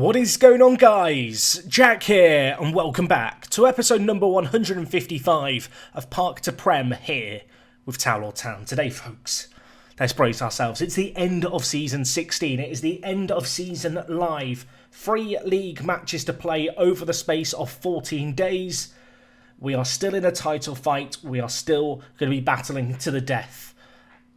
What is going on, guys? Jack here, and welcome back to episode number 155 of Park to Prem here with Towel Town. Today, folks, let's brace ourselves. It's the end of season 16. It is the end of season live. 3 league matches to play over the space of 14 days. We are still in a title fight. We are still going to be battling to the death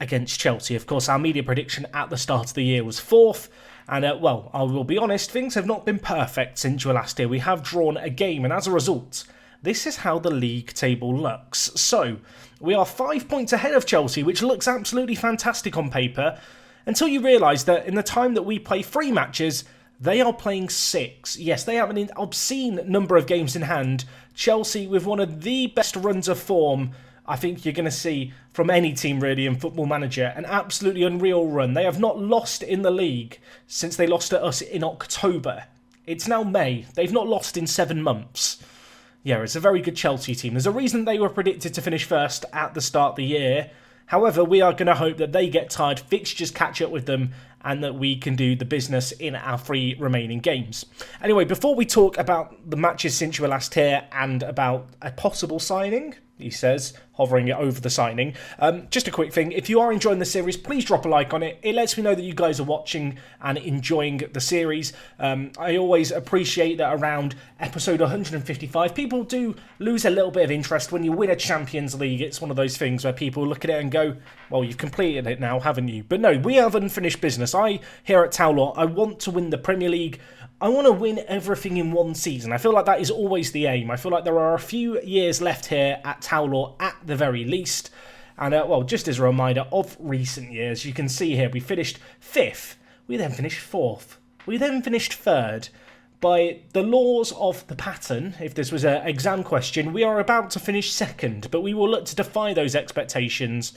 against Chelsea. Of course, our media prediction at the start of the year was 4th. And, I will be honest, things have not been perfect since you were last here. We have drawn a game, and as a result, this is how the league table looks. So, we are 5 points ahead of Chelsea, which looks absolutely fantastic on paper, until you realise that in the time that we play 3 matches, they are playing 6. Yes, they have an obscene number of games in hand. Chelsea, with one of the best runs of form I think you're going to see from any team really in Football Manager, an absolutely unreal run. They have not lost in the league since they lost to us in October. It's now May. They've not lost in 7 months. Yeah, it's a very good Chelsea team. There's a reason they were predicted to finish first at the start of the year. However, we are going to hope that they get tired, fixtures catch up with them, and that we can do the business in our 3 remaining games. Anyway, before we talk about the matches since you were last here and about a possible signing, he says, hovering it over the signing. Just a quick thing, if you are enjoying the series, please drop a like on it. It lets me know that you guys are watching and enjoying the series. I always appreciate that around episode 155, people do lose a little bit of interest. When you win a Champions League, it's one of those things where people look at it and go, well, you've completed it now, haven't you? But no, we have unfinished business. Here at Towler, I want to win the Premier League. I want to win everything in one season. I feel like that is always the aim. I feel like there are a few years left here at Towler at the very least. And, just as a reminder of recent years, you can see here we finished 5th. We then finished 4th. We then finished 3rd. By the laws of the pattern, if this was an exam question, we are about to finish 2nd. But we will look to defy those expectations,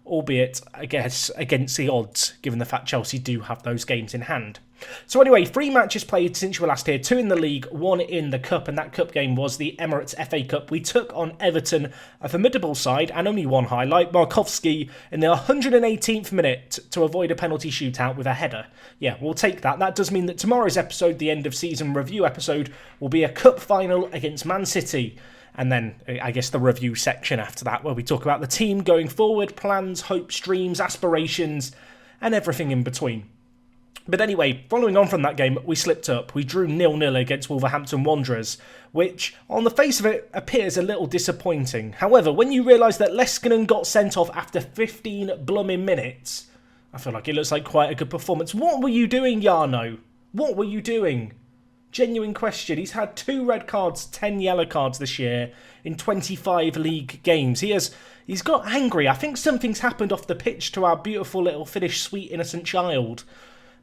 albeit, I guess, against the odds, given the fact Chelsea do have those games in hand. So anyway, 3 matches played since you were last here, 2 in the league, 1 in the cup, and that cup game was the Emirates FA Cup. We took on Everton, a formidable side, and only one highlight, Markowski in the 118th minute to avoid a penalty shootout with a header. Yeah, we'll take that. That does mean that tomorrow's episode, the end of season review episode, will be a cup final against Man City. And then, I guess, the review section after that, where we talk about the team going forward, plans, hopes, dreams, aspirations, and everything in between. But anyway, following on from that game, we slipped up. We drew 0-0 against Wolverhampton Wanderers, which, on the face of it, appears a little disappointing. However, when you realise that Leskinen got sent off after 15 blooming minutes, I feel like it looks like quite a good performance. What were you doing, Jarno? What were you doing? Genuine question. He's had 2 red cards, 10 yellow cards this year in 25 league games. He's got angry. I think something's happened off the pitch to our beautiful little Finnish sweet innocent child.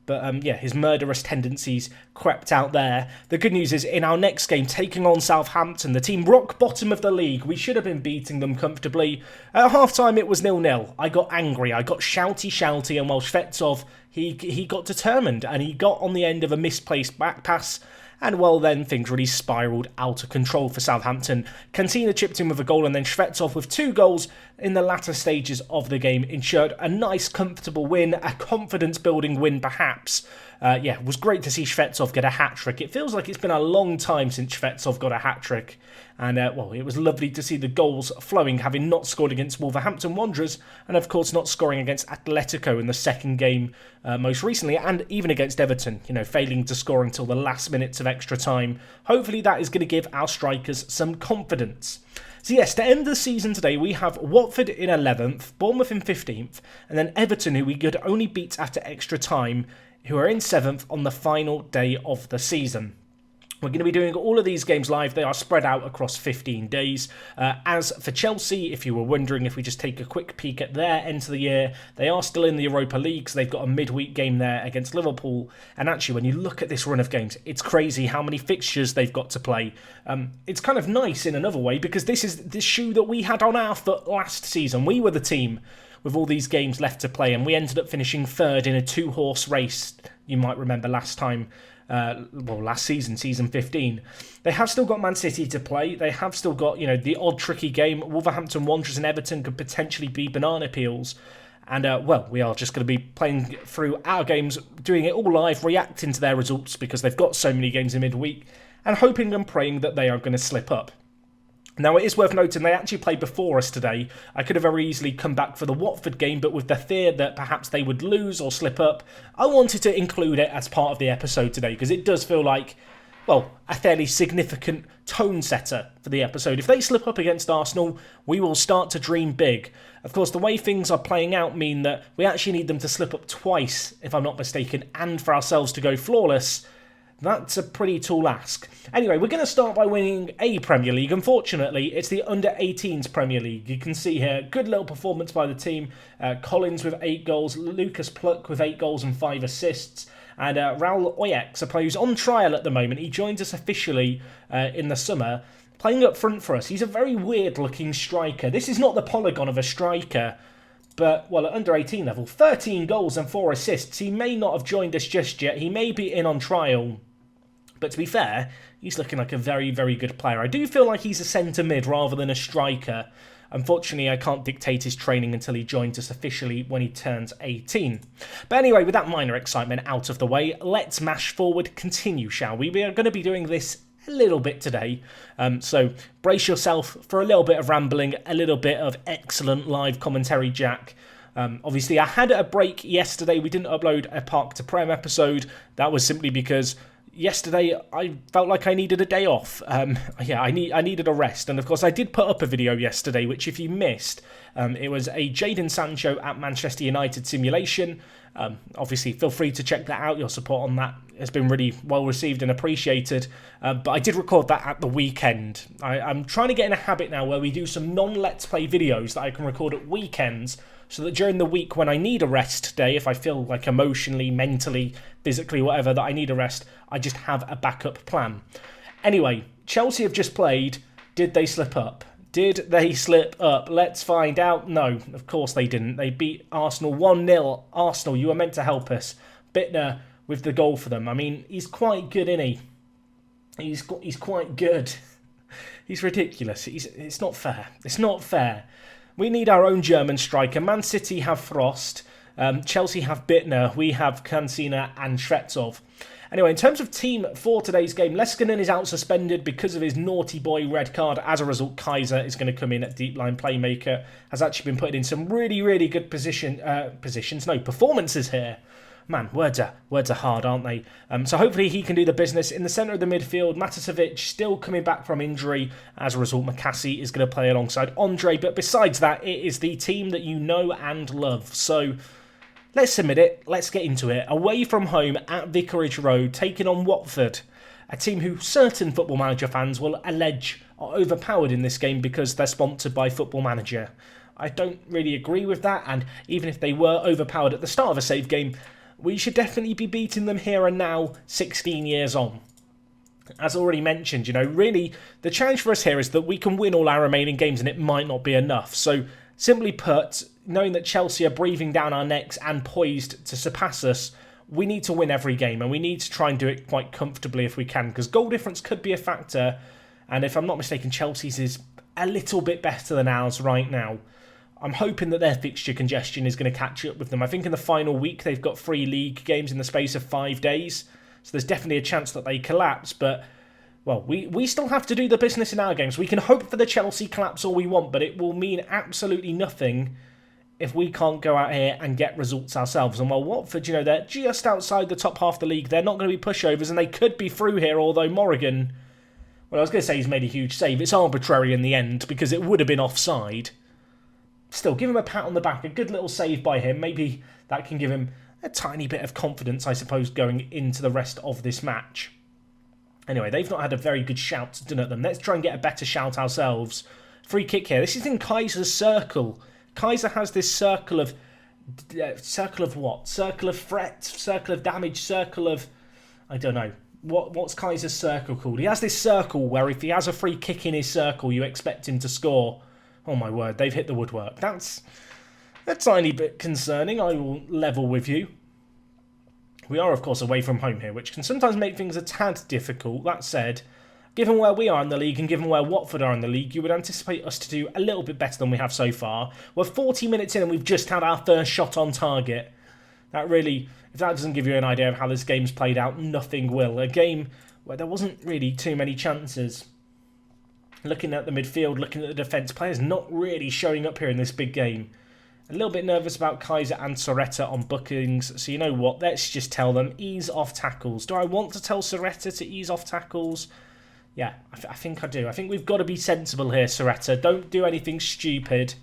But his murderous tendencies crept out there. The good news is, in our next game, taking on Southampton, the team rock bottom of the league, we should have been beating them comfortably. At half-time, it was 0-0. I got angry. I got shouty, and while Shvetsov, he got determined, and he got on the end of a misplaced back pass. And then things really spiralled out of control for Southampton. Cantina chipped in with a goal, and then Shvetsov with 2 goals in the latter stages of the game ensured a nice, comfortable win, a confidence-building win perhaps. It was great to see Shvetsov get a hat-trick. It feels like it's been a long time since Shvetsov got a hat-trick. And, it was lovely to see the goals flowing, having not scored against Wolverhampton Wanderers, and of course not scoring against Atletico in the second game most recently, and even against Everton, failing to score until the last minutes of extra time. Hopefully that is going to give our strikers some confidence. So yes, to end the season today, we have Watford in 11th, Bournemouth in 15th, and then Everton, who we could only beat after extra time, who are in 7th on the final day of the season. We're going to be doing all of these games live. They are spread out across 15 days. As for Chelsea, if you were wondering, if we just take a quick peek at their end of the year, they are still in the Europa League, so they've got a midweek game there against Liverpool. And actually, when you look at this run of games, it's crazy how many fixtures they've got to play. It's kind of nice in another way, because this is the shoe that we had on our foot last season. We were the team with all these games left to play, and we ended up finishing 3rd in a 2-horse race. You might remember last time. Last season, season 15. They have still got Man City to play. They have still got, the odd tricky game. Wolverhampton Wanderers and Everton could potentially be banana peels. And, well, we are just going to be playing through our games, doing it all live, reacting to their results because they've got so many games in midweek, and hoping and praying that they are going to slip up. Now, it is worth noting they actually played before us today. I could have very easily come back for the Watford game, but with the fear that perhaps they would lose or slip up, I wanted to include it as part of the episode today because it does feel like, well, a fairly significant tone setter for the episode. If they slip up against Arsenal, we will start to dream big. Of course, the way things are playing out mean that we actually need them to slip up twice, if I'm not mistaken, and for ourselves to go flawless. That's a pretty tall ask. Anyway, we're going to start by winning a Premier League. Unfortunately, it's the Under-18s Premier League. You can see here, good little performance by the team. Collins with 8 goals, Lucas Pluck with 8 goals and 5 assists. And Raul Oyex, a player who's on trial at the moment. He joins us officially in the summer, playing up front for us. He's a very weird-looking striker. This is not the polygon of a striker. But, well, at under-18 level, 13 goals and 4 assists. He may not have joined us just yet. He may be in on trial. But to be fair, he's looking like a very, very good player. I do feel like he's a centre mid rather than a striker. Unfortunately, I can't dictate his training until he joins us officially when he turns 18. But anyway, with that minor excitement out of the way, let's mash forward, continue, shall we? We are going to be doing this a little bit today. So brace yourself for a little bit of rambling, a little bit of excellent live commentary, Jack. Obviously, I had a break yesterday. We didn't upload a Park to Prem episode. That was simply because yesterday I felt like I needed a day off. Yeah, I needed a rest. And of course, I did put up a video yesterday, which if you missed, it was a Jadon Sancho at Manchester United simulation. Obviously, feel free to check that out. Your support on that has been really well received and appreciated. But I did record that at the weekend. I'm trying to get in a habit now where we do some non-Let's Play videos that I can record at weekends, so that during the week when I need a rest day, if I feel like emotionally, mentally, physically, whatever, that I need a rest, I just have a backup plan. Anyway, Chelsea have just played. Did they slip up? Did they slip up? Let's find out. No, of course they didn't. They beat Arsenal 1-0. Arsenal, you were meant to help us. Bittner with the goal for them. I mean, he's quite good, isn't he? He's quite good. He's ridiculous. It's not fair. It's not fair. We need our own German striker. Man City have Frost. Chelsea have Bittner. We have Kansina and Shvetsov. Anyway, in terms of team for today's game, Leskinen is out suspended because of his naughty boy red card. As a result, Kaiser is going to come in at deep line playmaker. Has actually been put in some really, really good performances here. Man, words are hard, aren't they? So hopefully he can do the business. In the centre of the midfield, Matasevic still coming back from injury. As a result, McCassie is going to play alongside Andre. But besides that, it is the team that you know and love. So let's submit it. Let's get into it. Away from home at Vicarage Road, taking on Watford. A team who certain Football Manager fans will allege are overpowered in this game because they're sponsored by Football Manager. I don't really agree with that. And even if they were overpowered at the start of a save game, we should definitely be beating them here and now, 16 years on. As already mentioned, really, the challenge for us here is that we can win all our remaining games and it might not be enough. So, simply put, knowing that Chelsea are breathing down our necks and poised to surpass us, we need to win every game and we need to try and do it quite comfortably if we can, because goal difference could be a factor. And if I'm not mistaken, Chelsea's is a little bit better than ours right now. I'm hoping that their fixture congestion is going to catch up with them. I think in the final week they've got 3 league games in the space of 5 days. So there's definitely a chance that they collapse. But, well, we still have to do the business in our games. We can hope for the Chelsea collapse all we want, but it will mean absolutely nothing if we can't go out here and get results ourselves. And while Watford, they're just outside the top half of the league, they're not going to be pushovers and they could be through here, although Morrigan, well, I was going to say he's made a huge save. It's arbitrary in the end because it would have been offside. Still, give him a pat on the back, a good little save by him. Maybe that can give him a tiny bit of confidence, I suppose, going into the rest of this match. Anyway, they've not had a very good shout done at them. Let's try and get a better shout ourselves. Free kick here. This is in Kaiser's circle. Kaiser has this circle of... circle of what? Circle of threat? Circle of damage? Circle of... I don't know. What's Kaiser's circle called? He has this circle where if he has a free kick in his circle, you expect him to score. Oh my word, they've hit the woodwork. That's a tiny bit concerning, I will level with you. We are, of course, away from home here, which can sometimes make things a tad difficult. That said, given where we are in the league and given where Watford are in the league, you would anticipate us to do a little bit better than we have so far. We're 40 minutes in and we've just had our first shot on target. That really, if that doesn't give you an idea of how this game's played out, nothing will. A game where there wasn't really too many chances. Looking at the midfield, looking at the defence, players not really showing up here in this big game. A little bit nervous about Kaiser and Soretta on bookings, so you know what, let's just tell them, ease off tackles. Do I want to tell Soretta to ease off tackles? Yeah, I think I do. I think we've got to be sensible here, Soretta. Don't do anything stupid.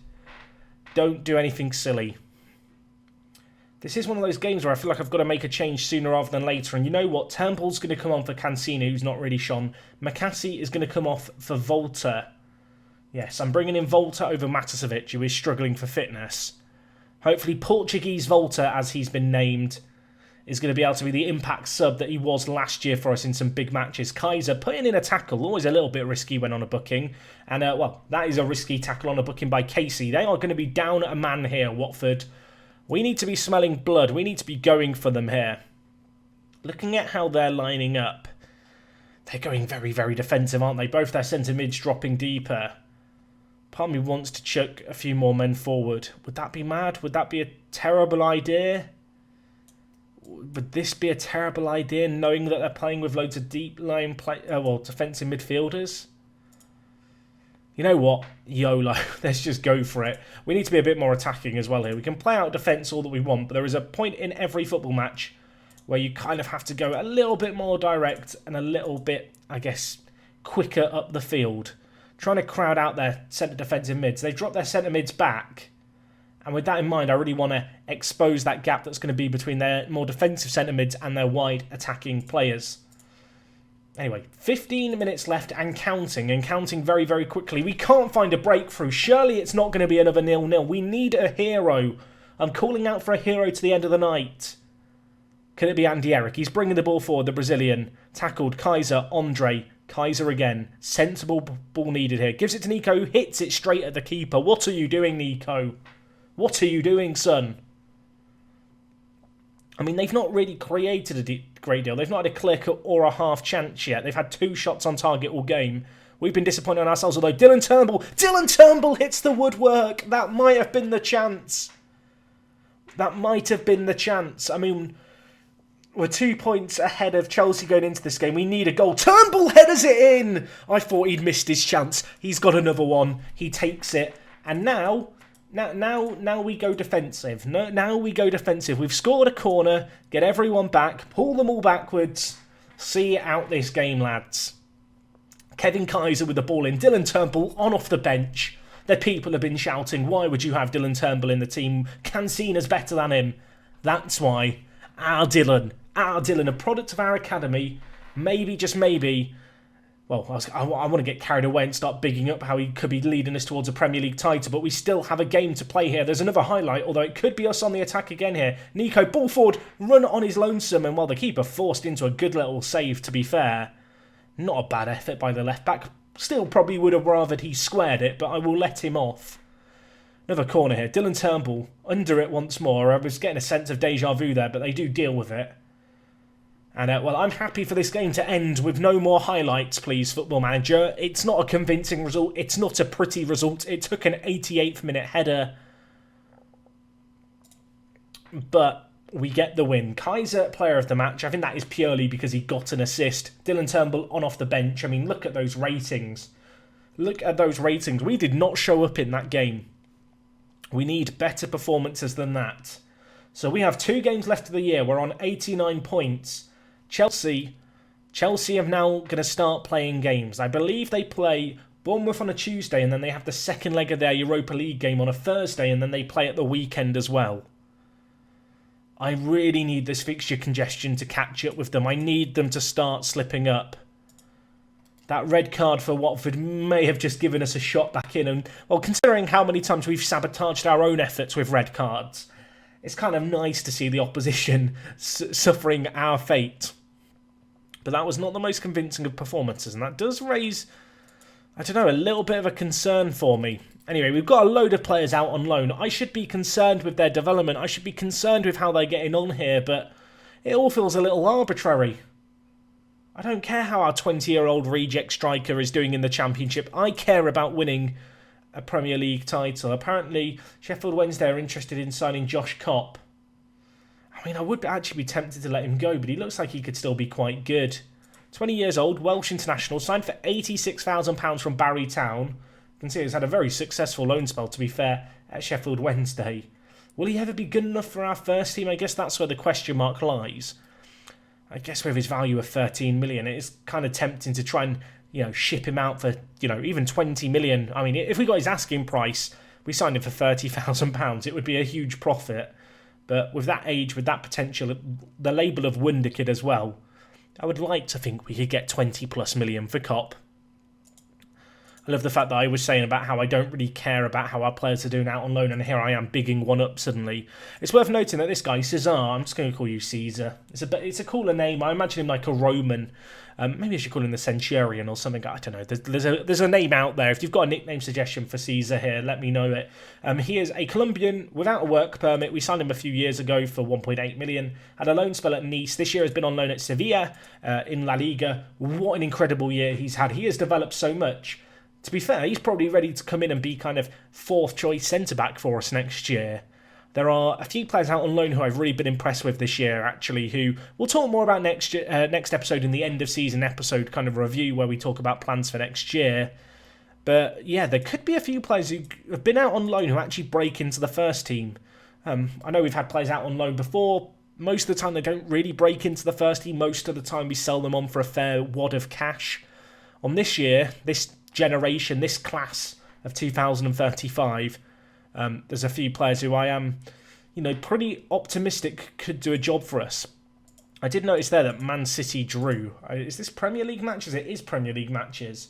Don't do anything silly. This is one of those games where I feel like I've got to make a change sooner rather than later. And you know what? Turnbull's going to come on for Cancino, who's not really shone. McCassie is going to come off for Volta. Yes, I'm bringing in Volta over Matasevic, who is struggling for fitness. Hopefully Portuguese Volta, as he's been named, is going to be able to be the impact sub that he was last year for us in some big matches. Kaiser putting in a tackle, always a little bit risky when on a booking. And, well, that is a risky tackle on a booking by Casey. They are going to be down a man here, Watford. We need to be smelling blood. We need to be going for them here. Looking at how they're lining up, they're going very, very defensive, aren't they? Both their centre mids dropping deeper. Part of me wants to chuck a few more men forward. Would that be mad? Would that be a terrible idea? Would this be a terrible idea, knowing that they're playing with loads of deep line defensive midfielders? You know what? YOLO. Let's just go for it. We need to be a bit more attacking as well here. We can play out defence all that we want, but there is a point in every football match where you kind of have to go a little bit more direct and a little bit, I guess, quicker up the field. Trying to crowd out their centre defensive mids. They've dropped their centre mids back. And with that in mind, I really want to expose that gap that's going to be between their more defensive centre mids and their wide attacking players. Anyway, 15 minutes left and counting very, very quickly. We can't find a breakthrough. Surely it's not going to be another 0-0. We need a hero. I'm calling out for a hero to the end of the night. Could it be Andy Eric? He's bringing the ball forward, the Brazilian. Tackled, Kaiser, Andre. Kaiser again. Sensible ball needed here. Gives it to Nico, who hits it straight at the keeper. What are you doing, Nico? What are you doing, son? I mean, they've not really created a great deal. They've not had a clear cut or a half chance yet. They've had 2 shots on target all game. We've been disappointed in ourselves, although Dylan Turnbull hits the woodwork. That might have been the chance. That might have been the chance. I mean, we're 2 points ahead of Chelsea going into this game. We need a goal. Turnbull headers it in. I thought he'd missed his chance. He's got another one. He takes it. And now we go defensive. Now we go defensive. We've scored a corner. Get everyone back. Pull them all backwards. See out this game, lads. Kevin Kaiser with the ball in. Dylan Turnbull on off the bench. The people have been shouting, why would you have Dylan Turnbull in the team? Cancina's better than him. That's why. Our Dylan, a product of our academy. Maybe, just maybe. Well, I want to get carried away and start bigging up how he could be leading us towards a Premier League title, but we still have a game to play here. There's another highlight, although it could be us on the attack again here. Nico, ball forward, run on his lonesome, and while the keeper forced into a good little save, to be fair. Not a bad effort by the left-back. Still probably would have rathered he squared it, but I will let him off. Another corner here. Dylan Turnbull under it once more. I was getting a sense of deja vu there, but they do deal with it. And, well, I'm happy for this game to end with no more highlights, please, Football Manager. It's not a convincing result. It's not a pretty result. It took an 88th minute header. But we get the win. Kaiser, player of the match. I think that is purely because he got an assist. Dylan Turnbull on off the bench. I mean, look at those ratings. Look at those ratings. We did not show up in that game. We need better performances than that. So we have 2 games left of the year. We're on 89 points. Chelsea are now going to start playing games. I believe they play Bournemouth on a Tuesday and then they have the second leg of their Europa League game on a Thursday and then they play at the weekend as well. I really need this fixture congestion to catch up with them. I need them to start slipping up. That red card for Watford may have just given us a shot back in. And, well, considering how many times we've sabotaged our own efforts with red cards, it's kind of nice to see the opposition suffering our fate. But that was not the most convincing of performances. And that does raise, I don't know, a little bit of a concern for me. Anyway, we've got a load of players out on loan. I should be concerned with their development. I should be concerned with how they're getting on here. But it all feels a little arbitrary. I don't care how our 20-year-old reject striker is doing in the Championship. I care about winning a Premier League title. Apparently, Sheffield Wednesday are interested in signing Josh Kopp. I mean, I would actually be tempted to let him go, but he looks like he could still be quite good. 20 years old, Welsh international, signed for £86,000 from Barry Town. You can see he's had a very successful loan spell, to be fair, at Sheffield Wednesday. Will he ever be good enough for our first team? I guess that's where the question mark lies. I guess with his value of 13 million, it is kind of tempting to try and, ship him out for, even 20 million. I mean, if we got his asking price, we signed him for £30,000, it would be a huge profit. But with that age, with that potential, the label of Wonder Kid as well, I would like to think we could get 20 plus million for Kopp. I love the fact that I was saying about how I don't really care about how our players are doing out on loan, and here I am bigging one up suddenly. It's worth noting that this guy, Cesar, I'm just going to call you Caesar. It's a cooler name. I imagine him like a Roman. Maybe I should call him the Centurion or something. I don't know. There's a name out there. If you've got a nickname suggestion for Caesar here, let me know it. He is a Colombian without a work permit. We signed him a few years ago for 1.8 million. Had a loan spell at Nice. This year has been on loan at Sevilla in La Liga. What an incredible year he's had. He has developed so much. To be fair, he's probably ready to come in and be kind of fourth choice centre-back for us next year. There are a few players out on loan who I've really been impressed with this year, actually, who we'll talk more about next episode in the end of season episode kind of review where we talk about plans for next year. But yeah, there could be a few players who have been out on loan who actually break into the first team. I know we've had players out on loan before. Most of the time they don't really break into the first team. Most of the time we sell them on for a fair wad of cash. On this year, this generation, this class of 2035, there's a few players who I am, pretty optimistic could do a job for us. I did notice there that Man City drew. Is this Premier League matches? It is Premier League matches.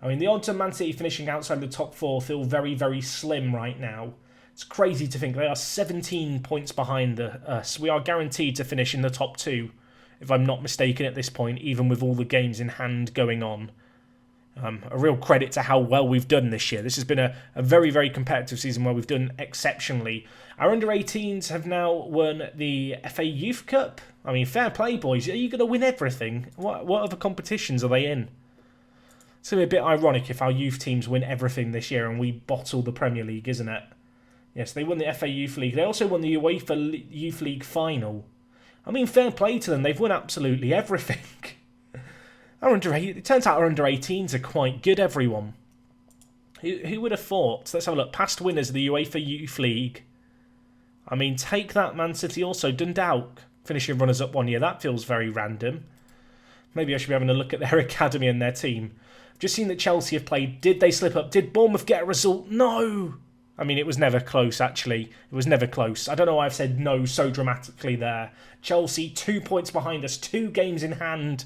I mean, the odds of Man City finishing outside the top four feel very, very slim right now. It's crazy to think they are 17 points behind us. We are guaranteed to finish in the top two, if I'm not mistaken at this point, even with all the games in hand going on. A real credit to how well we've done this year. This has been a very, very competitive season where we've done exceptionally. Our under-18s have now won the FA Youth Cup. I mean, fair play, boys. Are you going to win everything? What other competitions are they in? It's going to be a bit ironic if our youth teams win everything this year and we bottle the Premier League, isn't it? Yes, they won the FA Youth League. They also won the UEFA Youth League final. I mean, fair play to them. They've won absolutely everything. It turns out our under-18s are quite good, everyone. Who would have thought? So let's have a look. Past winners of the UEFA Youth League. I mean, take that, Man City also. Dundalk finishing runners-up 1 year. That feels very random. Maybe I should be having a look at their academy and their team. I've just seen that Chelsea have played. Did they slip up? Did Bournemouth get a result? No! I mean, it was never close, actually. It was never close. I don't know why I've said no so dramatically there. Chelsea, 2 points behind us. 2 games in hand.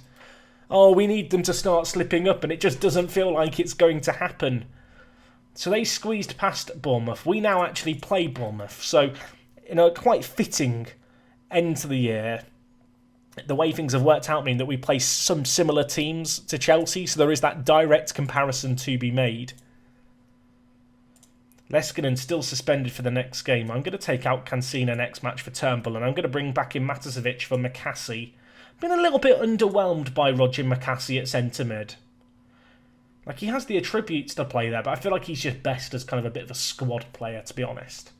Oh, we need them to start slipping up, and it just doesn't feel like it's going to happen. So they squeezed past Bournemouth. We now actually play Bournemouth. So, in a quite fitting end to the year, the way things have worked out mean that we play some similar teams to Chelsea, so there is that direct comparison to be made. Leskinen still suspended for the next game. I'm going to take out Cancina next match for Turnbull, and I'm going to bring back in Matasevic for McCassie. Been a little bit underwhelmed by Roger McCassie at centre mid. Like, he has the attributes to play there, but I feel like he's just best as kind of a bit of a squad player, to be honest.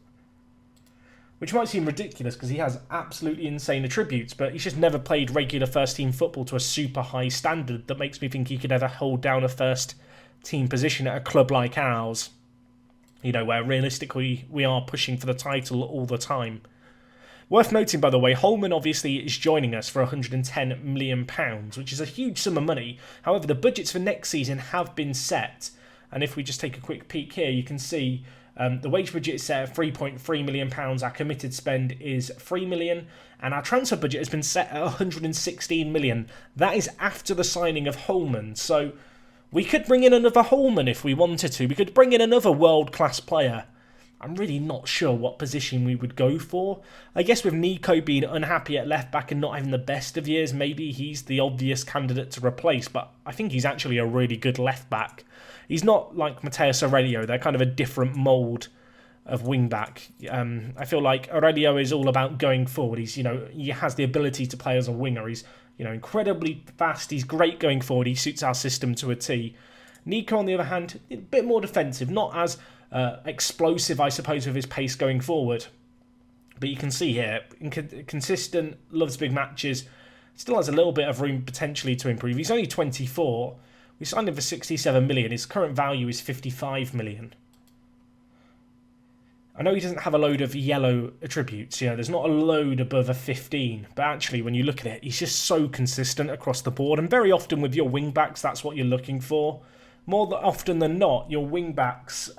Which might seem ridiculous because he has absolutely insane attributes, but he's just never played regular first team football to a super high standard that makes me think he could ever hold down a first team position at a club like ours. Where realistically we are pushing for the title all the time. Worth noting, by the way, Holman obviously is joining us for £110 million, which is a huge sum of money. However, the budgets for next season have been set. And if we just take a quick peek here, you can see the wage budget is set at £3.3 million. Our committed spend is £3 million. And our transfer budget has been set at £116 million. That is after the signing of Holman. So we could bring in another Holman if we wanted to. We could bring in another world-class player. I'm really not sure what position we would go for. I guess with Nico being unhappy at left-back and not having the best of years, maybe he's the obvious candidate to replace, but I think he's actually a really good left-back. He's not like Mateus Aurelio. They're kind of a different mould of wing-back. I feel like Aurelio is all about going forward. He has the ability to play as a winger. He's incredibly fast. He's great going forward. He suits our system to a T. Nico, on the other hand, a bit more defensive, not as explosive, I suppose, with his pace going forward. But you can see here, consistent, loves big matches, still has a little bit of room potentially to improve. He's only 24. We signed him for 67 million. His current value is 55 million. I know he doesn't have a load of yellow attributes. There's not a load above a 15. But actually, when you look at it, he's just so consistent across the board. And very often with your wing-backs, that's what you're looking for. More often than not, your wing-backs...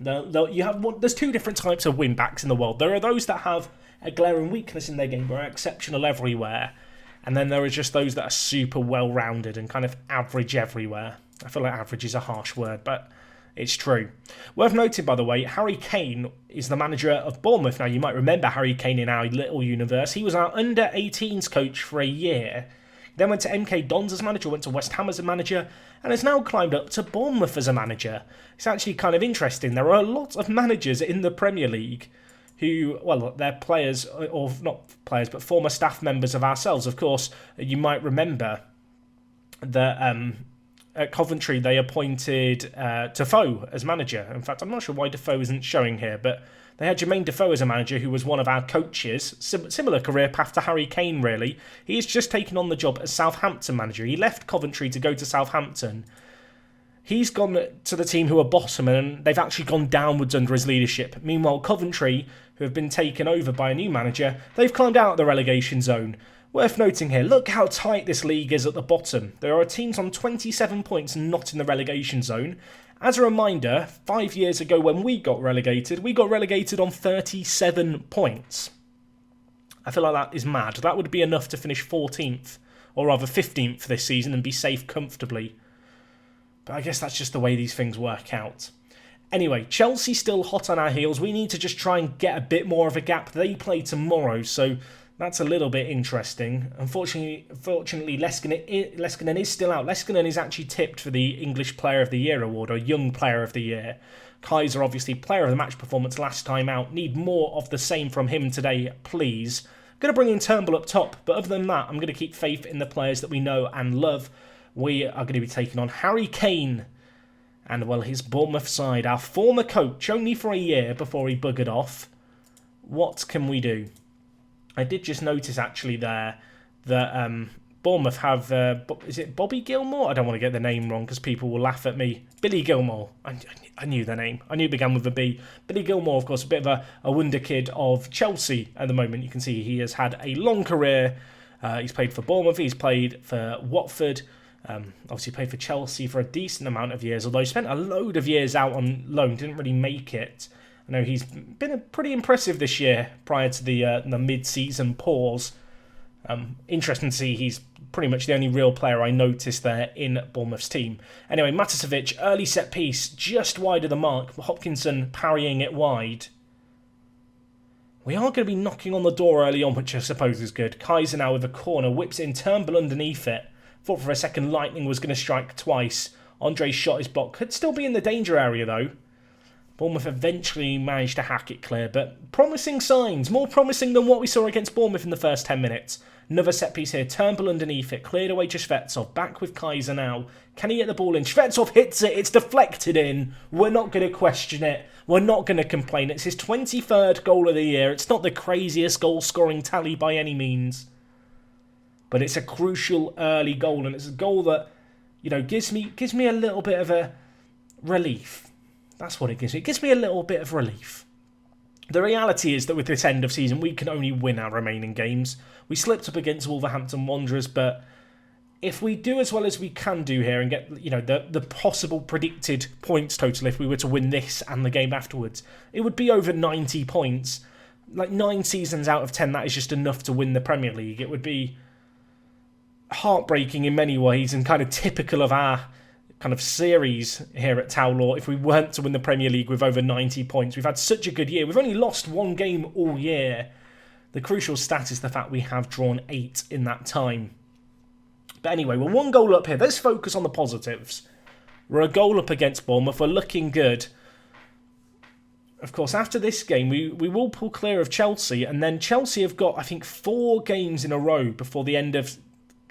there's two different types of wing-backs in the world. There are those that have a glaring weakness in their game, but are exceptional everywhere. And then there are just those that are super well-rounded and kind of average everywhere. I feel like average is a harsh word, but... it's true. Worth noting, by the way, Harry Kane is the manager of Bournemouth. Now, you might remember Harry Kane in our little universe. He was our under-18s coach for a year. Then went to MK Dons as manager, went to West Ham as a manager, and has now climbed up to Bournemouth as a manager. It's actually kind of interesting. There are a lot of managers in the Premier League who, well, they're players, or not players, but former staff members of ourselves. Of course, you might remember that... at Coventry, they appointed Defoe as manager. In fact, I'm not sure why Defoe isn't showing here, but they had Jermaine Defoe as a manager, who was one of our coaches. Similar career path to Harry Kane, really. He has just taken on the job as Southampton manager. He left Coventry to go to Southampton. He's gone to the team who are bottom, and they've actually gone downwards under his leadership. Meanwhile, Coventry, who have been taken over by a new manager, they've climbed out of the relegation zone. Worth noting here, look how tight this league is at the bottom. There are teams on 27 points not in the relegation zone. As a reminder, 5 years ago when we got relegated on 37 points. I feel like that is mad. That would be enough to finish 14th, or rather 15th this season and be safe comfortably. But I guess that's just the way these things work out. Anyway, Chelsea still hot on our heels. We need to just try and get a bit more of a gap. They play tomorrow, so... that's a little bit interesting. Unfortunately, Leskinen is still out. Leskinen is actually tipped for the English Player of the Year award, or Young Player of the Year. Kaiser, obviously, Player of the Match performance last time out. Need more of the same from him today, please. Going to bring in Turnbull up top, but other than that, I'm going to keep faith in the players that we know and love. We are going to be taking on Harry Kane and, well, his Bournemouth side. Our former coach, only for a year before he buggered off. What can we do? I did just notice, actually, there that Bournemouth have... is it Bobby Gilmore? I don't want to get the name wrong because people will laugh at me. Billy Gilmore. I knew the name. I knew it began with a B. Billy Gilmore, of course, a bit of a wonder kid of Chelsea at the moment. You can see he has had a long career. He's played for Bournemouth. He's played for Watford. Obviously played for Chelsea for a decent amount of years, although he spent a load of years out on loan. Didn't really make it. I know he's been pretty impressive this year prior to the mid-season pause. Interesting to see he's pretty much the only real player I noticed there in Bournemouth's team. Anyway, Matasevic, early set piece, just wide of the mark. Hopkinson parrying it wide. We are going to be knocking on the door early on, which I suppose is good. Kaiser now with a corner, whips in Turnbull underneath it. Thought for a second Lightning was going to strike twice. Andre's shot is blocked. Could still be in the danger area though. Bournemouth eventually managed to hack it clear, but promising signs. More promising than what we saw against Bournemouth in the first 10 minutes. Another set piece here. Turnbull underneath it. Cleared away to Shvetsov. Back with Kaiser now. Can he get the ball in? Shvetsov hits it. It's deflected in. We're not going to question it. We're not going to complain. It's his 23rd goal of the year. It's not the craziest goal-scoring tally by any means. But it's a crucial early goal, and it's a goal that, gives me a little bit of a relief. That's what it gives me. It gives me a little bit of relief. The reality is that with this end of season, we can only win our remaining games. We slipped up against Wolverhampton Wanderers, but if we do as well as we can do here and get the possible predicted points total if we were to win this and the game afterwards, it would be over 90 points. Like 9 seasons out of 10, that is just enough to win the Premier League. It would be heartbreaking in many ways and kind of typical of our kind of series here at Towlaw if we weren't to win the Premier League with over 90 points. We've had such a good year. We've only lost 1 game all year. The crucial stat is the fact we have drawn 8 in that time. But anyway, we're 1 goal up here. Let's focus on the positives. We're a goal up against Bournemouth. We're looking good. of course, after this game, we will pull clear of Chelsea, and then Chelsea have got, I think, 4 games in a row before the end of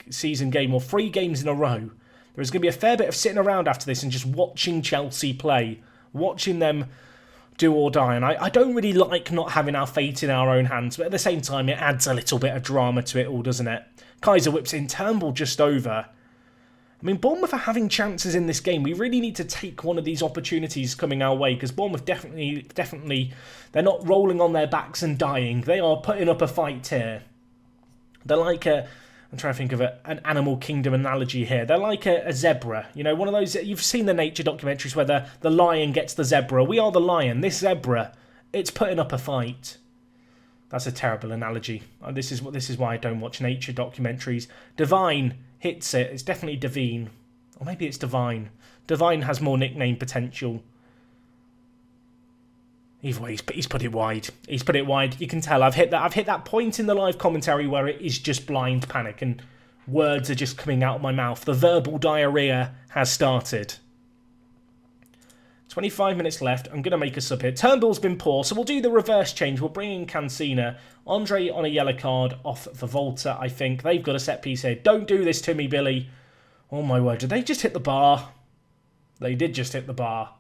season game, or 3 games in a row. There's going to be a fair bit of sitting around after this and just watching Chelsea play, watching them do or die. And I don't really like not having our fate in our own hands, but at the same time, it adds a little bit of drama to it all, doesn't it? Kaiser whips in, Turnbull just over. I mean, Bournemouth are having chances in this game. We really need to take one of these opportunities coming our way, because Bournemouth definitely, they're not rolling on their backs and dying. They are putting up a fight here. They're like I'm trying to think of an animal kingdom analogy here. They're like a zebra. You know, one of those, you've seen the nature documentaries where the lion gets the zebra. We are the lion. This zebra, it's putting up a fight. That's a terrible analogy. This is why I don't watch nature documentaries. Divine hits it. It's definitely Divine. Or maybe it's Divine. Divine has more nickname potential. Either way, he's put it wide. He's put it wide. You can tell I've hit that point in the live commentary where it is just blind panic and words are just coming out of my mouth. The verbal diarrhea has started. 25 minutes left. I'm going to make a sub here. Turnbull's been poor, so we'll do the reverse change. We'll bring in Cancina. Andre on a yellow card off for Volta, I think. They've got a set piece here. Don't do this to me, Billy. Oh my word, did they just hit the bar? They did just hit the bar.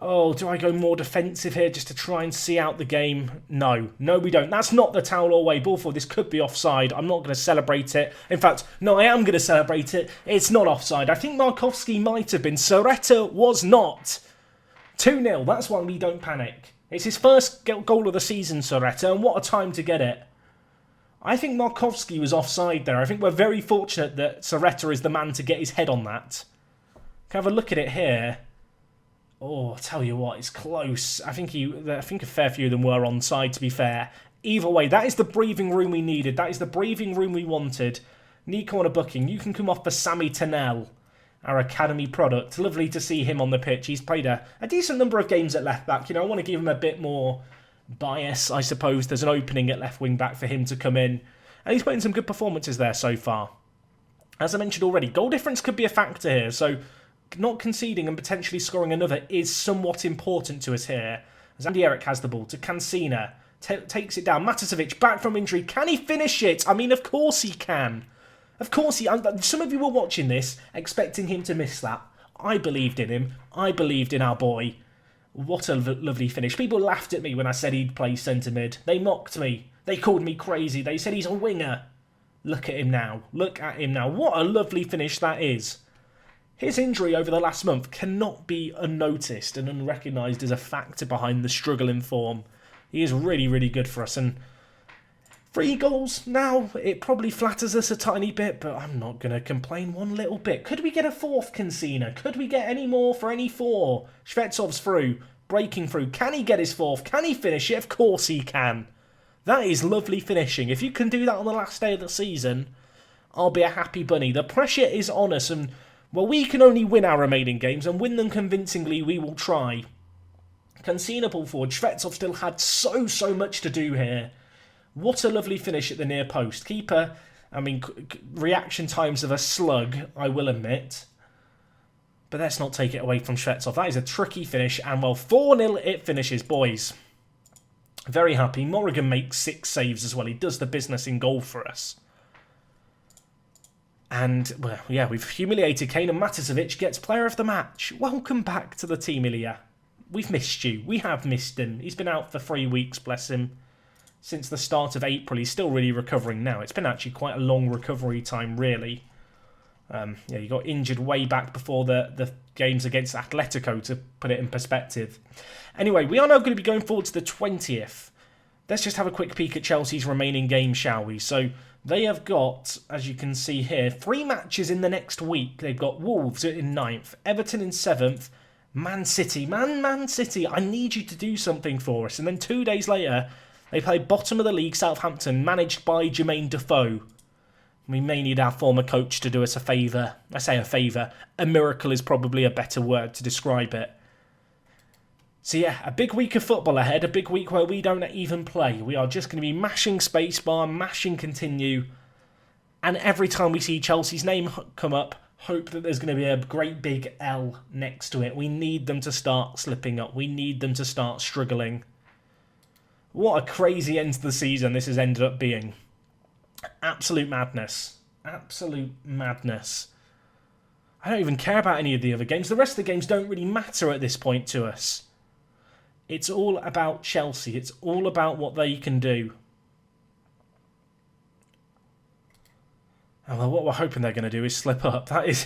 Oh, do I go more defensive here just to try and see out the game? No, we don't. That's not the towel all way ball for. This could be offside. I'm not going to celebrate it. In fact, no, I am going to celebrate it. It's not offside. I think Markowski might have been. Sorretta was not. 2-0. That's why we don't panic. It's his first goal of the season, Sorretta, and what a time to get it. I think Markowski was offside there. I think we're very fortunate that Sorretta is the man to get his head on that. Can I have a look at it here? Oh, I'll tell you what, it's close. I think a fair few of them were onside, to be fair. Either way, that is the breathing room we needed. That is the breathing room we wanted. Nico on a booking. You can come off for Sammy Tennell, our academy product. Lovely to see him on the pitch. He's played a decent number of games at left back. You know, I want to give him a bit more bias, I suppose. There's an opening at left wing back for him to come in. And he's putting some good performances there so far. As I mentioned already, goal difference could be a factor here. So not conceding and potentially scoring another is somewhat important to us here. As Andy Eric has the ball to Cancina. Takes it down. Matasevic back from injury. Can he finish it? I mean, of course he can. Of course he... Some of you were watching this expecting him to miss that. I believed in him. I believed in our boy. What a lovely finish. People laughed at me when I said he'd play centre mid. They mocked me. They called me crazy. They said he's a winger. Look at him now. Look at him now. What a lovely finish that is. His injury over the last month cannot be unnoticed and unrecognised as a factor behind the struggle in form. He is really, really good for us. And 3 goals now, it probably flatters us a tiny bit, but I'm not going to complain one little bit. Could we get a 4th Cancina? Could we get any more for any 4? Shvetsov's through, breaking through. Can he get his 4th? Can he finish it? Of course he can. That is lovely finishing. If you can do that on the last day of the season, I'll be a happy bunny. The pressure is on us, and well, we can only win our remaining games, and win them convincingly we will try. Cancina pull forward. Shvetsov still had so much to do here. What a lovely finish at the near post. Keeper, I mean, reaction times of a slug, I will admit. But let's not take it away from Shvetsov. That is a tricky finish, and well, 4-0 it finishes, boys. Very happy. Morrigan makes 6 saves as well. He does the business in goal for us. And, well, yeah, we've humiliated Kane, and Matasevic gets player of the match. Welcome back to the team, Ilya. We've missed you. We have missed him. He's been out for 3 weeks, bless him. Since the start of April. He's still really recovering now. It's been actually quite a long recovery time, really. Yeah, he got injured way back before the games against Atletico, to put it in perspective. Anyway, we are now going to be going forward to the 20th. Let's just have a quick peek at Chelsea's remaining games, shall we? So they have got, as you can see here, 3 matches in the next week. They've got Wolves in 9th, Everton in 7th, Man City. Man City, I need you to do something for us. And then 2 days later, they play bottom of the league, Southampton, managed by Jermaine Defoe. We may need our former coach to do us a favour. I say a favour. A miracle is probably a better word to describe it. So yeah, a big week of football ahead, a big week where we don't even play. We are just going to be mashing spacebar, mashing continue, and every time we see Chelsea's name come up, hope that there's going to be a great big L next to it. We need them to start slipping up. We need them to start struggling. What a crazy end to the season this has ended up being. Absolute madness. Absolute madness. I don't even care about any of the other games. The rest of the games don't really matter at this point to us. It's all about Chelsea. It's all about what they can do. And well, what we're hoping they're going to do is slip up. That is,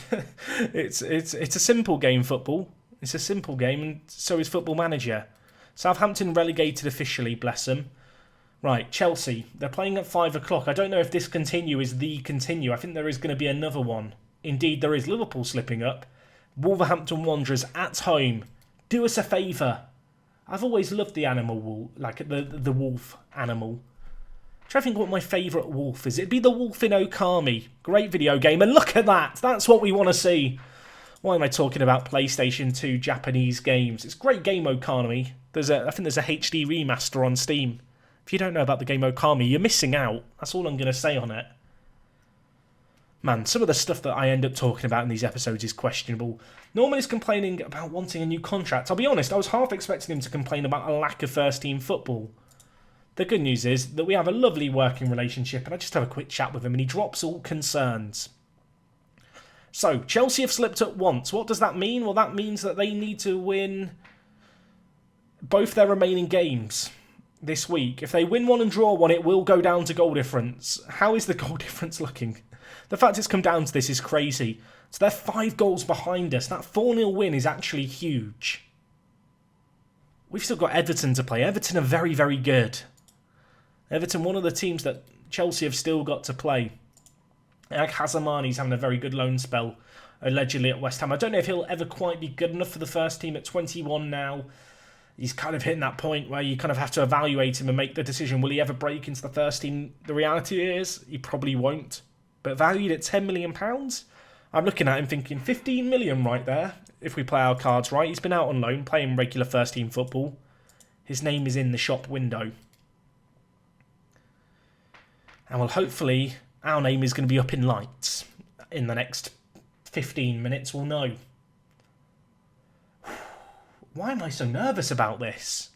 it's a simple game, football. It's a simple game, and so is Football Manager. Southampton relegated officially, bless them. Right, Chelsea. They're playing at 5 o'clock. I don't know if this continue is the continue. I think there is going to be another one. Indeed, there is. Liverpool slipping up. Wolverhampton Wanderers at home. Do us a favour. I've always loved the animal, like the wolf animal. Try to think what my favourite wolf is. It'd be the wolf in Okami. Great video game. And look at that. That's what we want to see. Why am I talking about PlayStation 2 Japanese games? It's a great game, Okami. I think there's a HD remaster on Steam. If you don't know about the game Okami, you're missing out. That's all I'm going to say on it. Man, some of the stuff that I end up talking about in these episodes is questionable. Norman is complaining about wanting a new contract. I'll be honest, I was half expecting him to complain about a lack of first-team football. The good news is that we have a lovely working relationship, and I just have a quick chat with him, and he drops all concerns. So, Chelsea have slipped up once. What does that mean? Well, that means that they need to win both their remaining games this week. If they win one and draw one, it will go down to goal difference. How is the goal difference looking? The fact it's come down to this is crazy. So they're 5 goals behind us. That 4-0 win is actually huge. We've still got Everton to play. Everton are very, very good. Everton, one of the teams that Chelsea have still got to play. Hazamani's having a very good loan spell, allegedly at West Ham. I don't know if he'll ever quite be good enough for the first team at 21 now. He's kind of hitting that point where you kind of have to evaluate him and make the decision. Will he ever break into the first team? The reality is, he probably won't. But valued at £10 million, I'm looking at him thinking 15 million right there, if we play our cards right. He's been out on loan, playing regular first team football. His name is in the shop window. And well, hopefully, our name is going to be up in lights. In the next 15 minutes, we'll know. Why am I so nervous about this?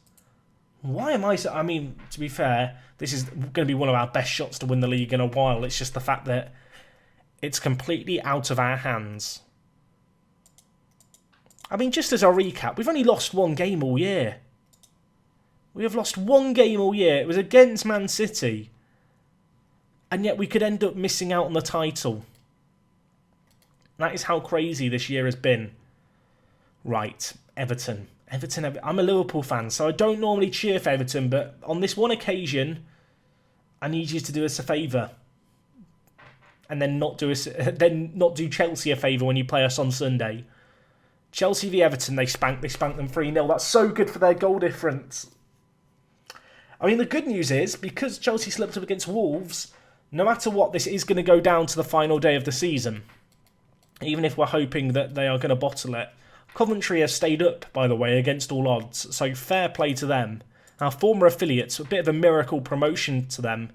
Why am I so... I mean, to be fair, this is going to be one of our best shots to win the league in a while. It's just the fact that it's completely out of our hands. I mean, just as a recap, we've only lost one game all year. We have lost one game all year. It was against Man City. And yet we could end up missing out on the title. That is how crazy this year has been. Right, Everton. I'm a Liverpool fan, so I don't normally cheer for Everton, but on this one occasion, I need you to do us a favour. And then not do Chelsea a favour when you play us on Sunday. Chelsea v Everton, they spanked them 3-0. That's so good for their goal difference. I mean, the good news is, because Chelsea slipped up against Wolves, no matter what, this is going to go down to the final day of the season. Even if we're hoping that they are going to bottle it. Coventry have stayed up, by the way, against all odds, so fair play to them. Our former affiliates, a bit of a miracle promotion to them,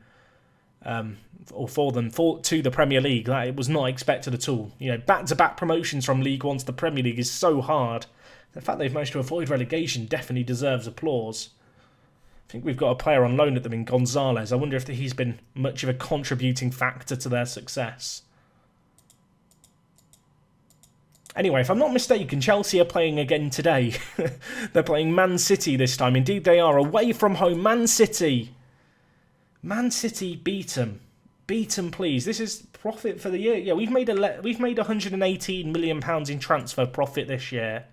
to the Premier League. That it was not expected at all. You know, back-to-back promotions from League One to the Premier League is so hard. The fact they've managed to avoid relegation definitely deserves applause. I think we've got a player on loan at them in Gonzalez. I wonder if he's been much of a contributing factor to their success. Anyway, if I'm not mistaken, Chelsea are playing again today. They're playing Man City this time. Indeed, they are. Away from home, Man City. Man City beat them. Beat them, please. This is profit for the year. Yeah, we've made £118 million in transfer profit this year.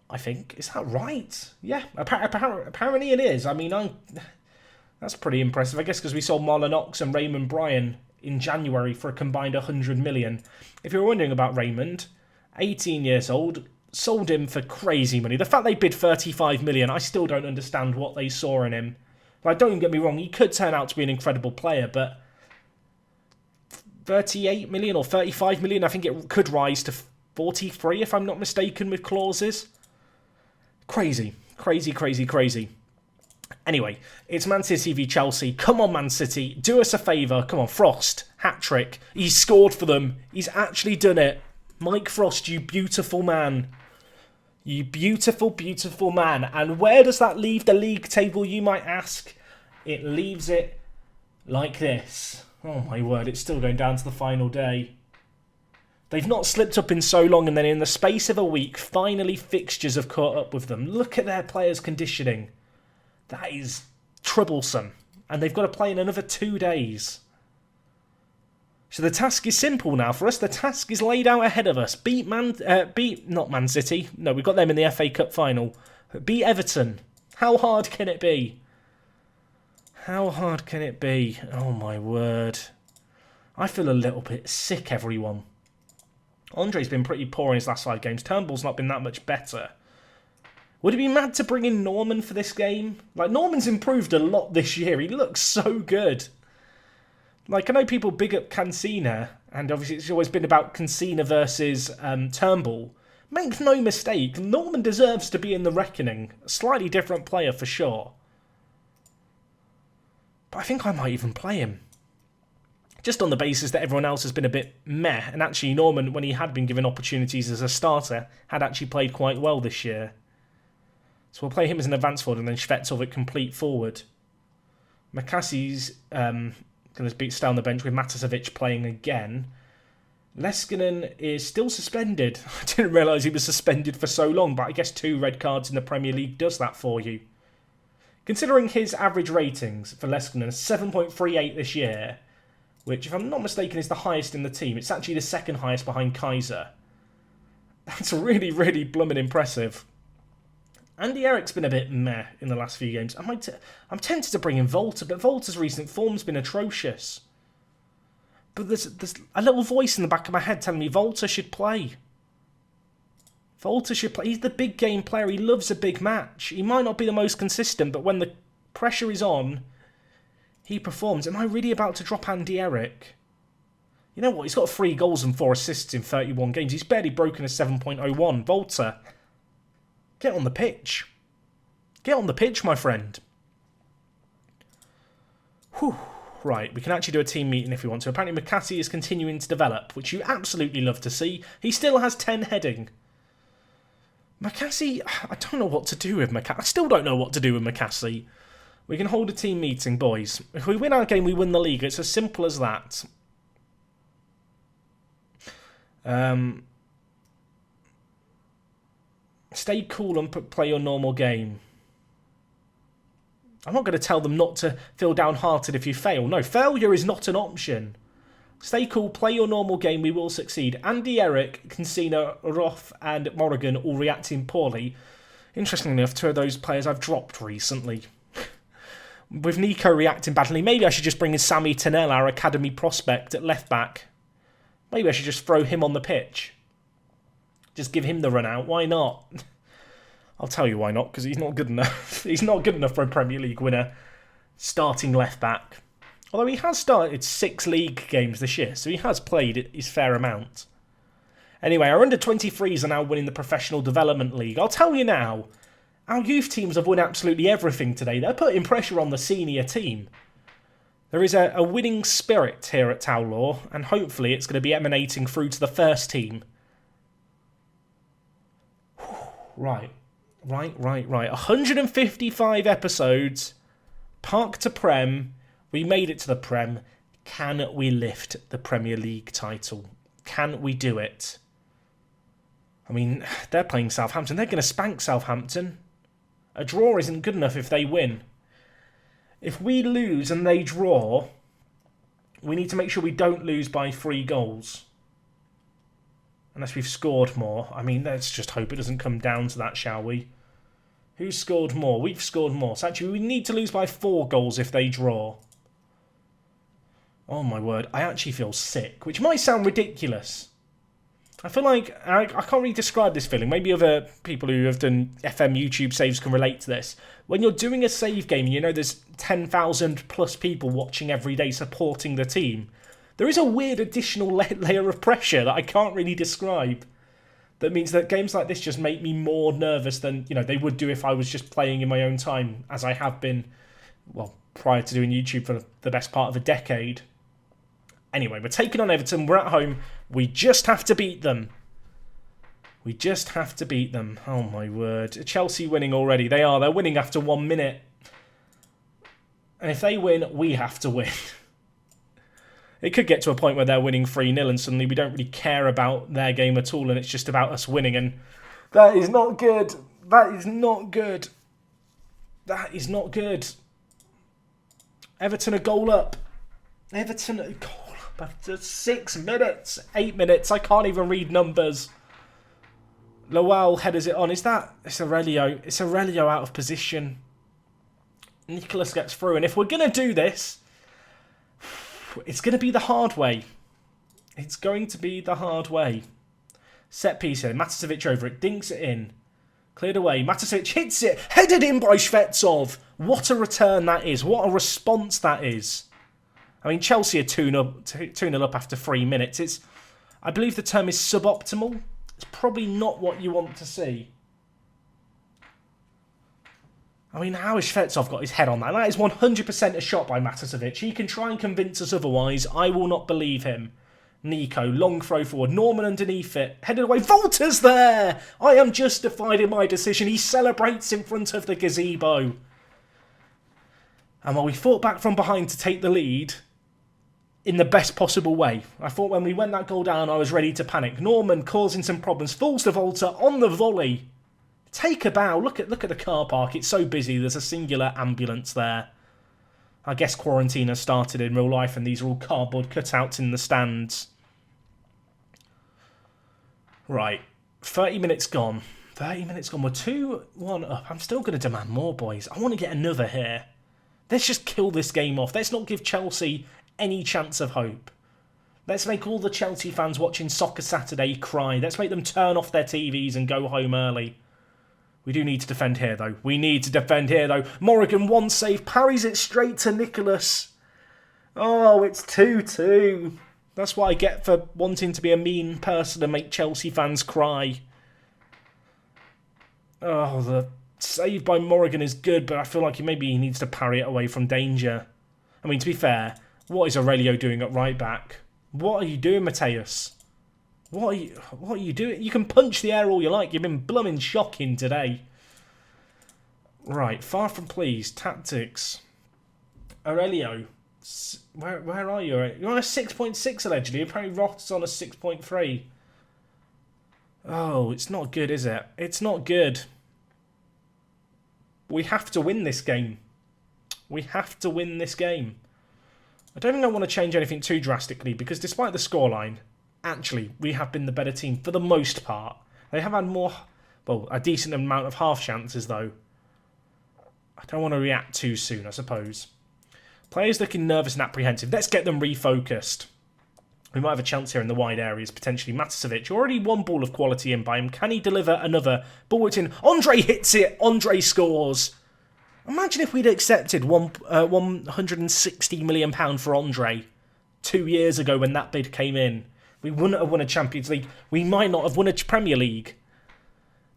I think. Is that right? Yeah, apparently it is. I mean, that's pretty impressive. I guess because we sold Marlon Ox and Raymond Bryan in January for a combined 100 million. If you're wondering about Raymond, 18 years old, sold him for crazy money. The fact they bid 35 million, I still don't understand what they saw in him. Like, don't get me wrong, he could turn out to be an incredible player, but 38 million or 35 million, I think it could rise to 43 if I'm not mistaken with clauses. Crazy, crazy, crazy, crazy. Anyway, it's Man City v Chelsea. Come on, Man City. Do us a favour. Come on, Frost. Hat-trick. He's scored for them. He's actually done it. Mike Frost, you beautiful man. You beautiful, beautiful man. And where does that leave the league table, you might ask? It leaves it like this. Oh, my word. It's still going down to the final day. They've not slipped up in so long, and then in the space of a week, finally fixtures have caught up with them. Look at their players' conditioning. That is troublesome. And they've got to play in another 2 days. So the task is simple now for us. The task is laid out ahead of us. Not Man City. No, we've got them in the FA Cup final. Beat Everton. How hard can it be? How hard can it be? Oh, my word. I feel a little bit sick, everyone. Andre's been pretty poor in his last 5 games. Turnbull's not been that much better. Would it be mad to bring in Norman for this game? Like, Norman's improved a lot this year. He looks so good. Like, I know people big up Cancina, and obviously it's always been about Cancina versus Turnbull. Make no mistake, Norman deserves to be in the reckoning. A slightly different player for sure. But I think I might even play him. Just on the basis that everyone else has been a bit meh, and actually Norman, when he had been given opportunities as a starter, had actually played quite well this year. So we'll play him as an advance forward and then Shvetsov at complete forward. McCassie's going to stay on the bench with Matasevic playing again. Leskinen is still suspended. I didn't realise he was suspended for so long, but I guess 2 red cards in the Premier League does that for you. Considering his average ratings for Leskinen, 7.38 this year, which, if I'm not mistaken, is the highest in the team. It's actually the second highest behind Kaiser. That's really, really blooming impressive. Andy Eric's been a bit meh in the last few games. I'm tempted to bring in Volta, but Volta's recent form's been atrocious. But there's a little voice in the back of my head telling me Volta should play. Volta should play. He's the big game player. He loves a big match. He might not be the most consistent, but when the pressure is on, he performs. Am I really about to drop Andy Eric? You know what? He's got 3 goals and 4 assists in 31 games. He's barely broken a 7.01. Volta, get on the pitch. Get on the pitch, my friend. Whew. Right, we can actually do a team meeting if we want to. Apparently McCarthy is continuing to develop, which you absolutely love to see. He still has 10 heading. McCassie, I don't know what to do with McCassie. I still don't know what to do with McCassie. We can hold a team meeting, boys. If we win our game, we win the league. It's as simple as that. Stay cool and play your normal game. I'm not going to tell them not to feel downhearted if you fail. No, failure is not an option. Stay cool, play your normal game, we will succeed. Andy Eric, Cancina, Roth and Morrigan all reacting poorly. Interestingly enough, 2 of those players I've dropped recently. With Nico reacting badly, maybe I should just bring in Sammy Tennell, our academy prospect at left back. Maybe I should just throw him on the pitch. Just give him the run out, why not? I'll tell you why not, because he's not good enough. He's not good enough for a Premier League winner. Starting left back. Although he has started 6 league games this year, so he has played his fair amount. Anyway, our under-23s are now winning the Professional Development League. I'll tell you now, our youth teams have won absolutely everything today. They're putting pressure on the senior team. There is a winning spirit here at Towlaw, and hopefully it's going to be emanating through to the first team. Right. 155 episodes. Park to Prem. We made it to the Prem. Can we lift the Premier League title? Can we do it? I mean, they're playing Southampton. They're going to spank Southampton. A draw isn't good enough if they win. If we lose and they draw, we need to make sure we don't lose by 3 goals. Unless we've scored more. I mean, let's just hope it doesn't come down to that, shall we? Who scored more? We've scored more. So actually, we need to lose by 4 goals if they draw. Oh my word, I actually feel sick, which might sound ridiculous. I feel like, I can't really describe this feeling. Maybe other people who have done FM YouTube saves can relate to this. When you're doing a save game, you know there's 10,000 plus people watching every day supporting the team. There is a weird additional layer of pressure that I can't really describe. that means that games like this just make me more nervous than, they would do if I was just playing in my own time, as I have been, well, prior to doing YouTube for the best part of a decade. Anyway, we're taking on Everton. We're at home. We just have to beat them. We just have to beat them. Oh, my word. Chelsea winning already. They are. They're winning after 1 minute. And if they win, we have to win. It could get to a point where they're winning 3-0 and suddenly we don't really care about their game at all and it's just about us winning. And that is not good. That is not good. That is not good. Everton a goal up. Everton a goal up after 6 minutes. 8 minutes. I can't even read numbers. Lowell headers it on. It's Aurelio. It's Aurelio out of position. Nicholas gets through. And if we're going to do this, it's going to be the hard way. It's going to be the hard way. Set piece here. Matasevic over it. Dinks it in. Cleared away. Matasevic hits it. Headed in by Shvetsov. What a return that is. What a response that is. I mean, Chelsea are 2-0 up after 3 minutes. I believe the term is suboptimal. It's probably not what you want to see. I mean, how has Shvetsov got his head on that? That is 100% a shot by Matasevic. He can try and convince us otherwise. I will not believe him. Nico, long throw forward. Norman underneath it. Headed away. Volter's there! I am justified in my decision. He celebrates in front of the gazebo. And while we fought back from behind to take the lead in the best possible way, I thought when we went that goal down, I was ready to panic. Norman causing some problems. Falls to Volter on the volley. Take a bow. Look at the car park. It's so busy. There's a singular ambulance there. I guess quarantine has started in real life and these are all cardboard cutouts in the stands. Right. 30 minutes gone. 30 minutes gone. We're 2-1 up. I'm still going to demand more, boys. I want to get another here. Let's just kill this game off. Let's not give Chelsea any chance of hope. Let's make all the Chelsea fans watching Soccer Saturday cry. Let's make them turn off their TVs and go home early. We do need to defend here, though. We need to defend here, though. Morrigan, one save, parries it straight to Nicholas. Oh, it's 2-2. That's what I get for wanting to be a mean person and make Chelsea fans cry. Oh, the save by Morrigan is good, but I feel like maybe he needs to parry it away from danger. I mean, to be fair, what is Aurelio doing at right back? What are you doing, Mateus? What are you doing? You can punch the air all you like. You've been blooming shocking today. Right, far from pleased. Tactics. Aurelio. Where are you? You're on a 6.6 allegedly. Apparently Roth's on a 6.3. Oh, it's not good, is it? It's not good. We have to win this game. We have to win this game. I don't think I want to change anything too drastically because despite the scoreline, actually, we have been the better team for the most part. They have had more, well, a decent amount of half chances though. I don't want to react too soon, I suppose. Players looking nervous and apprehensive. Let's get them refocused. We might have a chance here in the wide areas, potentially. Matasevic, already one ball of quality in by him. Can he deliver another? Ball whipped in. Andre hits it. Andre scores. Imagine if we'd accepted £160 million for Andre 2 years ago when that bid came in. We wouldn't have won a Champions League. We might not have won a Premier League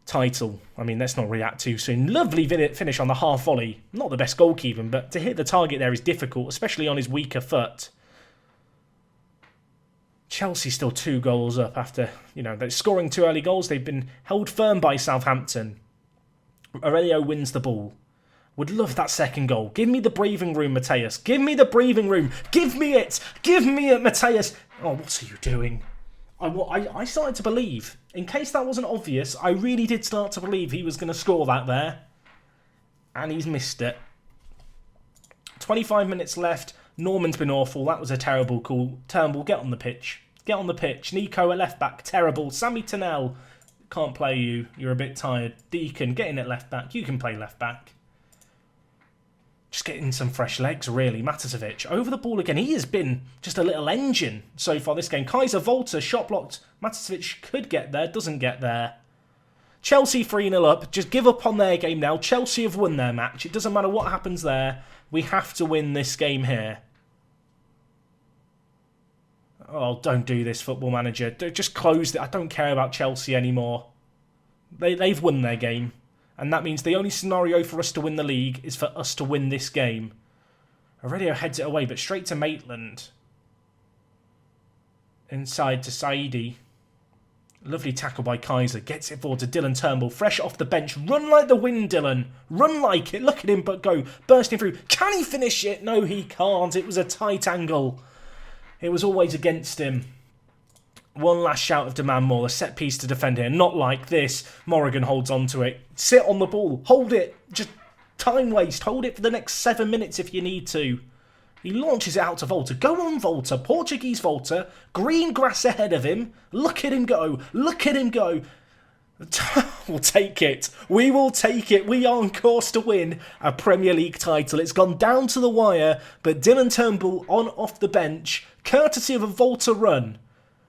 title. I mean, let's not react too soon. Lovely finish on the half volley. Not the best goalkeeper, but to hit the target there is difficult, especially on his weaker foot. Chelsea still 2 goals up after, they're scoring 2 early goals. They've been held firm by Southampton. Aurelio wins the ball. Would love that second goal. Give me the breathing room, Mateus. Give me the breathing room. Give me it. Give me it, Mateus. Oh, what are you doing? I started to believe. In case that wasn't obvious, I really did start to believe he was going to score that there. And he's missed it. 25 minutes left. Norman's been awful. That was a terrible call. Turnbull, get on the pitch. Get on the pitch. Nico at left back. Terrible. Sammy Tennell, can't play you. You're a bit tired. Deacon, get in at left back. You can play left back. Just getting some fresh legs, really. Matasevic over the ball again. He has been just a little engine so far this game. Kaiser Volter, shot blocked. Matasevic could get there, doesn't get there. Chelsea 3-0 up. Just give up on their game now. Chelsea have won their match. It doesn't matter what happens there. We have to win this game here. Oh, don't do this, Football Manager. Just close it. I don't care about Chelsea anymore. They've won their game. And that means the only scenario for us to win the league is for us to win this game. Aurelio heads it away, but straight to Maitland. Inside to Saidi. Lovely tackle by Kaiser. Gets it forward to Dylan Turnbull. Fresh off the bench. Run like the wind, Dylan. Run like it. Look at him but go. Bursting through. Can he finish it? No, he can't. It was a tight angle. It was always against him. One last shout of demand more. A set piece to defend here. Not like this. Morrigan holds on to it. Sit on the ball. Hold it. Just time waste. Hold it for the next 7 minutes if you need to. He launches it out to Volta. Go on, Volta. Portuguese Volta. Green grass ahead of him. Look at him go. Look at him go. We'll take it. We will take it. We are on course to win a Premier League title. It's gone down to the wire, but Dylan Turnbull on off the bench, courtesy of a Volta run.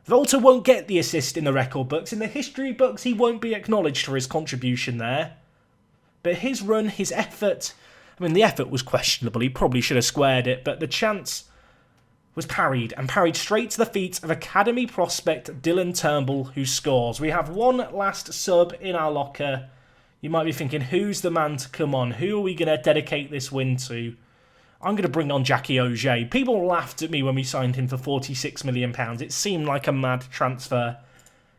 Volta won't get the assist in the record books. In the history books, he won't be acknowledged for his contribution there. But his run, his effort... I mean, the effort was questionable. He probably should have squared it, but the chance was parried, and parried straight to the feet of academy prospect Dylan Turnbull, who scores. We have one last sub in our locker. You might be thinking, who's the man to come on? Who are we going to dedicate this win to? I'm going to bring on Jackie Auger. People laughed at me when we signed him for £46 million. It seemed like a mad transfer.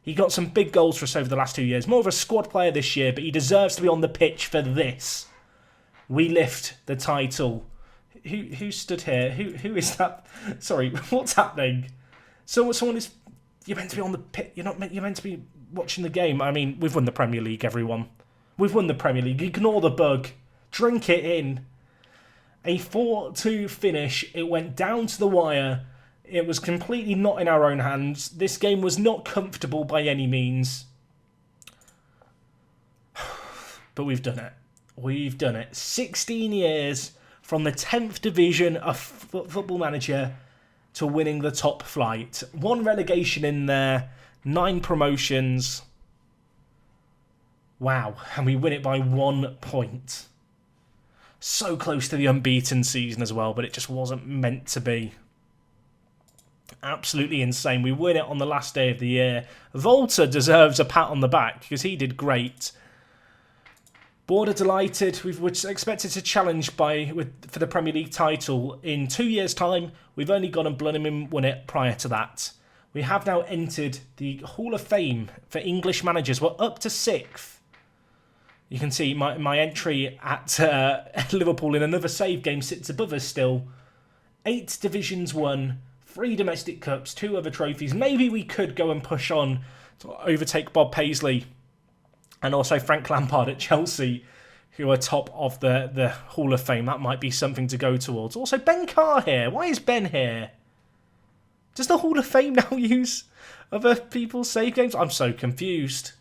He got some big goals for us over the last 2 years. More of a squad player this year, but he deserves to be on the pitch for this. We lift the title. Who stood here? Who is that? Sorry, what's happening? Someone is. You're meant to be on the pit. You're meant to be watching the game. I mean, we've won the Premier League, everyone. We've won the Premier League. Ignore the bug. Drink it in. A 4-2 finish. It went down to the wire. It was completely not in our own hands. This game was not comfortable by any means. But we've done it. We've done it. 16 years from the 10th division of Football Manager to winning the top flight. 1 relegation in there, 9 promotions. Wow. And we win it by 1 point. So close to the unbeaten season as well, but it just wasn't meant to be. Absolutely insane. We win it on the last day of the year. Volta deserves a pat on the back because he did great. Board are delighted. We're expected to challenge for the Premier League title in 2 years' time. We've only gone and blown him and won it prior to that. We have now entered the Hall of Fame for English managers. We're up to 6th. You can see my entry at Liverpool in another save game sits above us still. 8 divisions won, 3 domestic cups, 2 other trophies. Maybe we could go and push on to overtake Bob Paisley and also Frank Lampard at Chelsea, who are top of the Hall of Fame. That might be something to go towards. Also, Ben Carr here. Why is Ben here? Does the Hall of Fame now use other people's save games? I'm so confused.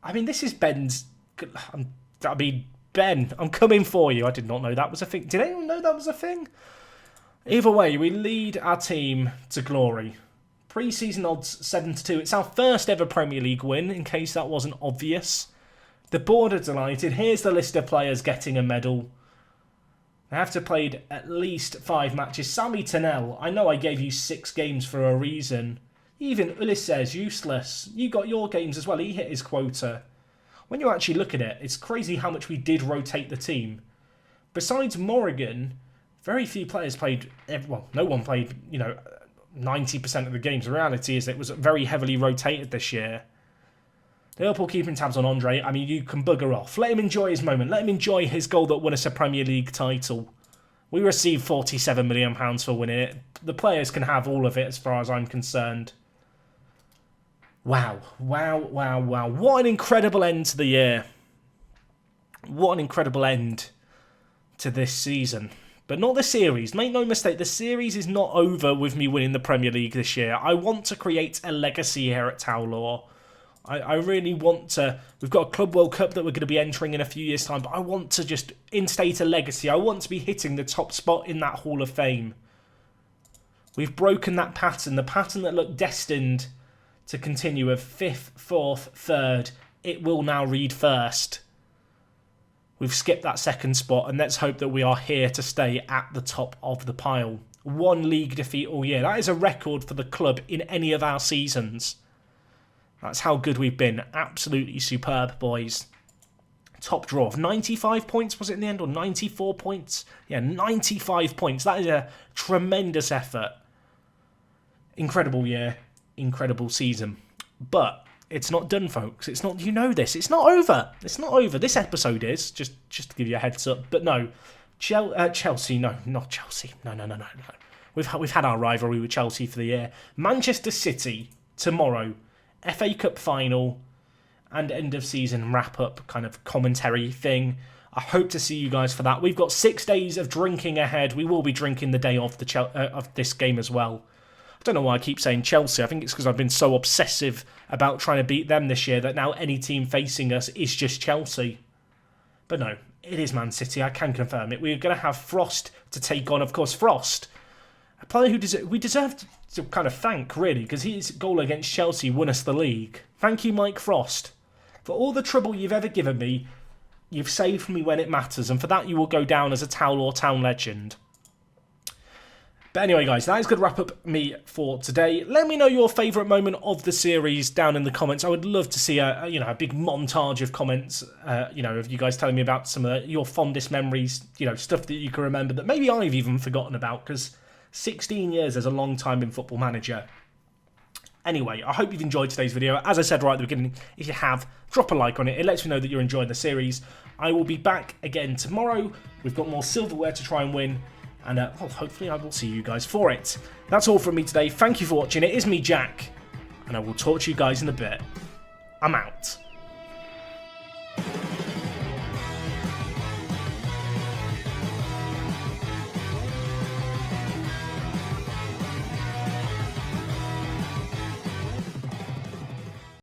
I mean, this is Ben's... Ben, I'm coming for you. I did not know that was a thing. Did anyone know that was a thing? Either way, we lead our team to glory. Pre-season odds 7-2. It's our first ever Premier League win, in case that wasn't obvious. The board are delighted. Here's the list of players getting a medal. They have to have played at least 5 matches. Sami Tennell, I know I gave you 6 games for a reason. Even Ulises, useless. You got your games as well. He hit his quota. When you actually look at it, it's crazy how much we did rotate the team. Besides Morrigan, very few players played... Well, no one played, 90% of the games. The reality is it was very heavily rotated this year. Liverpool keeping tabs on Andre. I mean, you can bugger off. Let him enjoy his moment. Let him enjoy his goal that won us a Premier League title. We received £47 million for winning it. The players can have all of it as far as I'm concerned. Wow. What an incredible end to the year. What an incredible end to this season. But not the series. Make no mistake, the series is not over with me winning the Premier League this year. I want to create a legacy here at Towlaw. I really want to... We've got a Club World Cup that we're going to be entering in a few years' time, but I want to just instate a legacy. I want to be hitting the top spot in that Hall of Fame. We've broken that pattern, the pattern that looked destined to continue of 5th, 4th, 3rd. It will now read 1st. We've skipped that 2nd spot, and let's hope that we are here to stay at the top of the pile. 1 league defeat all year. That is a record for the club in any of our seasons. That's how good we've been. Absolutely superb, boys. Top draw of 95 points, was it in the end? Or 94 points? Yeah, 95 points. That is a tremendous effort. Incredible year. Incredible season. But it's not done, folks. It's not, you know this. It's not over. It's not over. This episode is, just to give you a heads up. But no, Chelsea, no, not Chelsea. No. We've had our rivalry with Chelsea for the year. Manchester City, tomorrow. FA Cup final and end of season wrap up kind of commentary thing. I hope to see you guys for that. We've got 6 days of drinking ahead. We will be drinking the day of of this game as well. I don't know why I keep saying Chelsea. I think it's because I've been so obsessive about trying to beat them this year that now any team facing us is just Chelsea. But no, it is Man City. I can confirm it. We're going to have Frost to take on, of course, Frost. A player who we deserve to kind of thank, really, because his goal against Chelsea won us the league. Thank you, Mike Frost. For all the trouble you've ever given me, you've saved me when it matters, and for that you will go down as a Towel or Town legend. But anyway, guys, that is going to wrap up me for today. Let me know your favourite moment of the series down in the comments. I would love to see a big montage of comments, of you guys telling me about some of your fondest memories, stuff that you can remember that maybe I've even forgotten about, because 16 years is a long time in Football Manager. Anyway, I hope you've enjoyed today's video. As I said right at the beginning, if you have, drop a like on it. It lets me know that you're enjoying the series. I will be back again tomorrow. We've got more silverware to try and win. And hopefully I will see you guys for it. That's all from me today. Thank you for watching. It is me, Jack. And I will talk to you guys in a bit. I'm out.